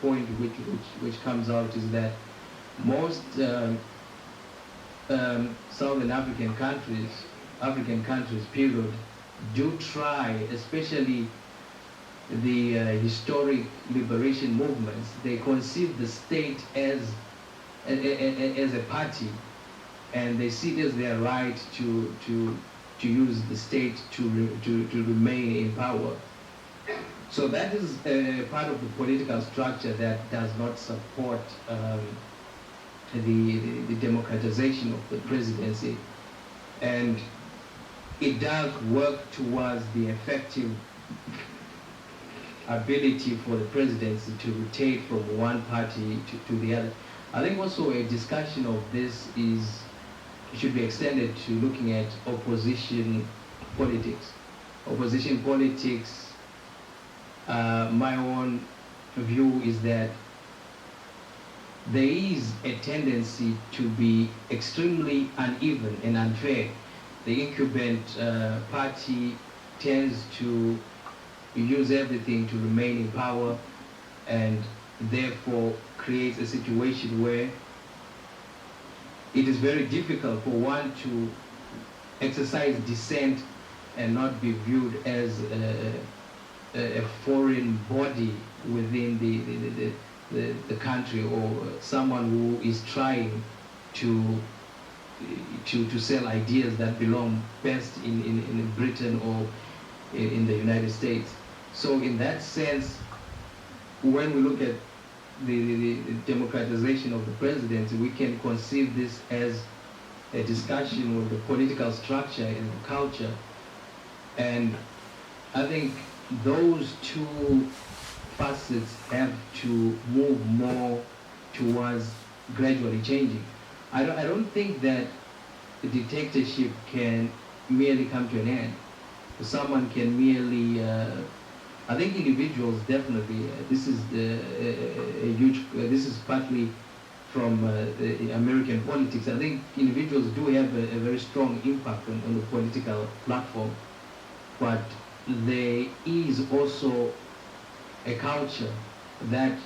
point which comes out is that most Southern African countries, period, do try, especially the historic liberation movements. They conceive the state as a party, and they see it as their right to use the state to remain in power. So that is part of the political structure that does not support the democratization of the presidency, and it does work towards the effective ability for the presidency to rotate from one party to the other. I think also a discussion of this should be extended to looking at opposition politics. Opposition politics, my own view is that there is a tendency to be extremely uneven and unfair. The incumbent party tends to use everything to remain in power, and therefore creates a situation where it is very difficult for one to exercise dissent and not be viewed as a foreign body within the country, or someone who is trying to sell ideas that belong best in Britain or in the United States. So in that sense, when we look at the democratization of the presidency, we can conceive this as a discussion of the political structure and the culture. And I think those two facets have to move more towards gradually changing. I don't think that the dictatorship can merely come to an end. Someone can merely, I think individuals definitely, this is a huge, this is partly from the American politics. I think individuals do have a very strong impact on the political platform, but there is also a culture that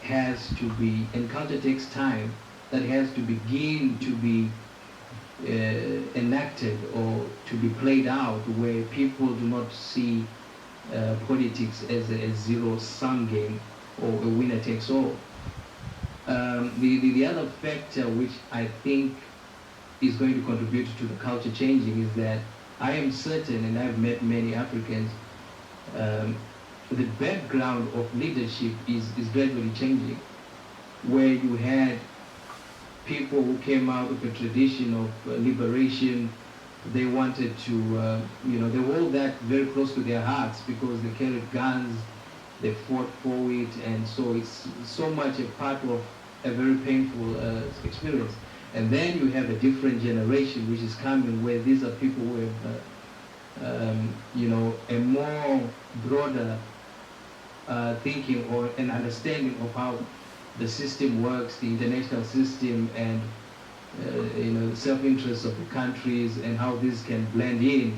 has to be, and culture takes time, that has to begin to be enacted or to be played out, where people do not see politics as a zero-sum game or a winner takes all. The other factor which I think is going to contribute to the culture changing is that I am certain, and I've met many Africans, the background of leadership is gradually changing, where you had people who came out of a tradition of liberation. They wanted to, they hold that very close to their hearts because they carried guns, they fought for it, and so it's so much a part of a very painful experience. And then you have a different generation which is coming, where these are people who have, a more broader thinking or an understanding of how the system works, the international system, and the self-interest of the countries and how this can blend in.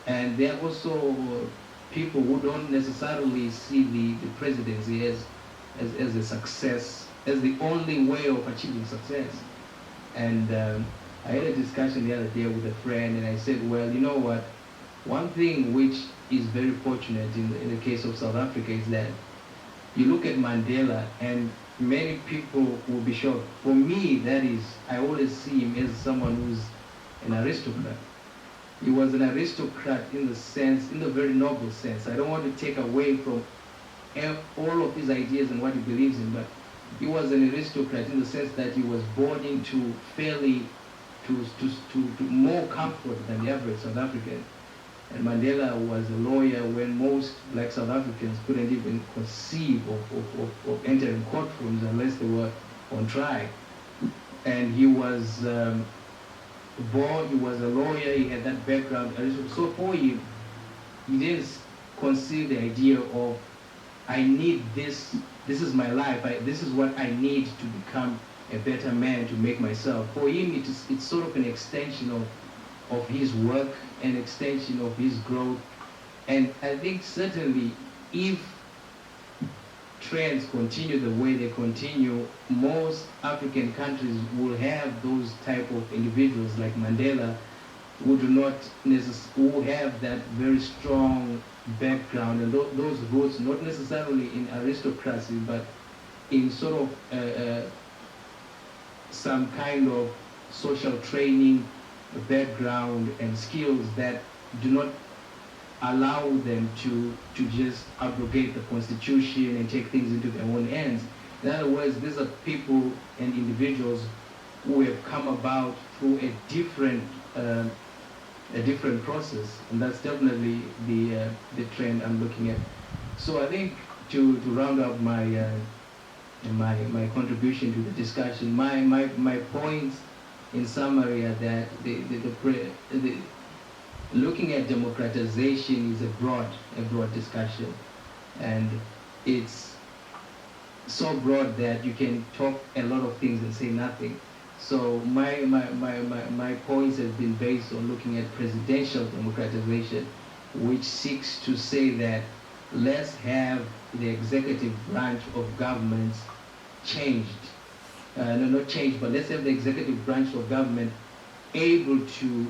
And there are also people who don't necessarily see the presidency as a success, as the only way of achieving success. And I had a discussion the other day with a friend, and I said, well, you know what? One thing which is very fortunate in the case of South Africa is that you look at Mandela, and many people will be shocked. For me, that is, I always see him as someone who's an aristocrat. He was an aristocrat in the sense, in the very noble sense. I don't want to take away from all of his ideas and what he believes in, but he was an aristocrat in the sense that he was born into fairly to more comfort than the average South African. And Mandela was a lawyer when most black South Africans couldn't even conceive of entering courtrooms unless they were on trial. And he was born, he was a lawyer, he had that background. So for him, he didn't conceive the idea of, I need this, this is my life, this is what I need to become a better man, to make myself. For him, it's sort of an extension of his work, an extension of his growth. And I think certainly if trends continue the way they continue, most African countries will have those type of individuals like Mandela, who do not who have that very strong background and those roots, not necessarily in aristocracy, but in sort of some kind of social training, background, and skills that do not allow them to just abrogate the constitution and take things into their own hands. In other words, these are people and individuals who have come about through a different process, and that's definitely the trend I'm looking at. So I think to round up my my contribution to the discussion, my points in summary are that the looking at democratization is a broad discussion, and it's so broad that you can talk a lot of things and say nothing. So my points have been based on looking at presidential democratization, which seeks to say that let's have the executive branch of governments changed. No, not changed, but let's have the executive branch of government able to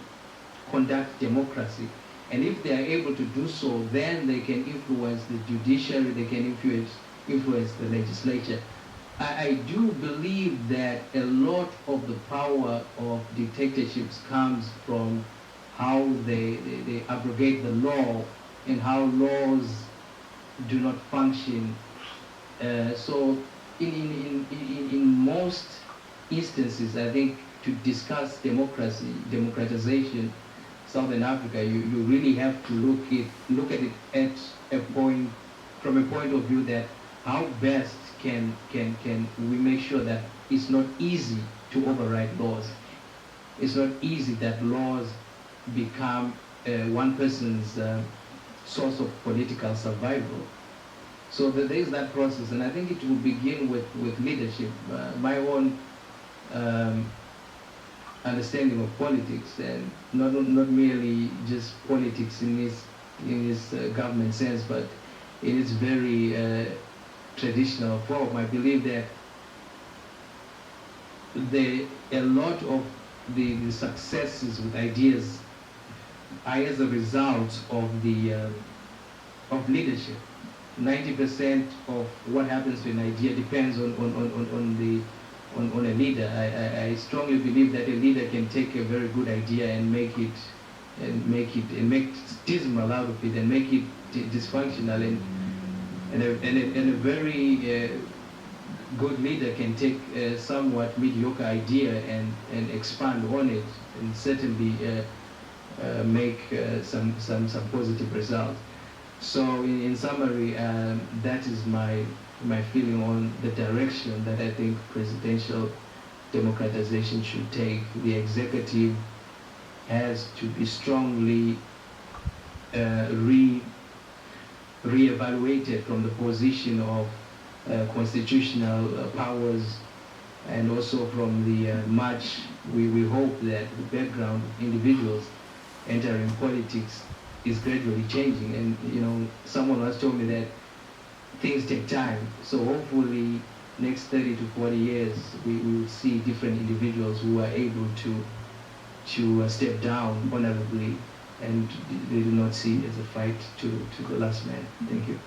conduct democracy. And if they are able to do so, then they can influence the judiciary, they can influence the legislature. I do believe that a lot of the power of dictatorships comes from how they abrogate the law and how laws do not function. So in most instances, I think to discuss democratization, Southern Africa, you really have to look at it at a point, from a point of view that how best can we make sure that it's not easy to override laws. It's not easy that laws become one person's source of political survival. So there is that process, and I think it will begin with leadership. My own understanding of politics, and not merely just politics in this government sense, but in its very traditional form. I believe that a lot of the successes with ideas are as a result of of leadership. 90% of what happens to an idea depends on a leader. I strongly believe that a leader can take a very good idea and make dismal out of it and make it dysfunctional, and a very good leader can take a somewhat mediocre idea and expand on it and certainly make some positive results. So in summary, that is my feeling on the direction that I think presidential democratization should take. The executive has to be strongly re-evaluated from the position of constitutional powers, and also from the much we hope that the background of individuals entering politics is gradually changing. And someone once told me that things take time, so hopefully next 30 to 40 years we will see different individuals who are able to step down honorably, and they do not see it as a fight to the last man. Thank you.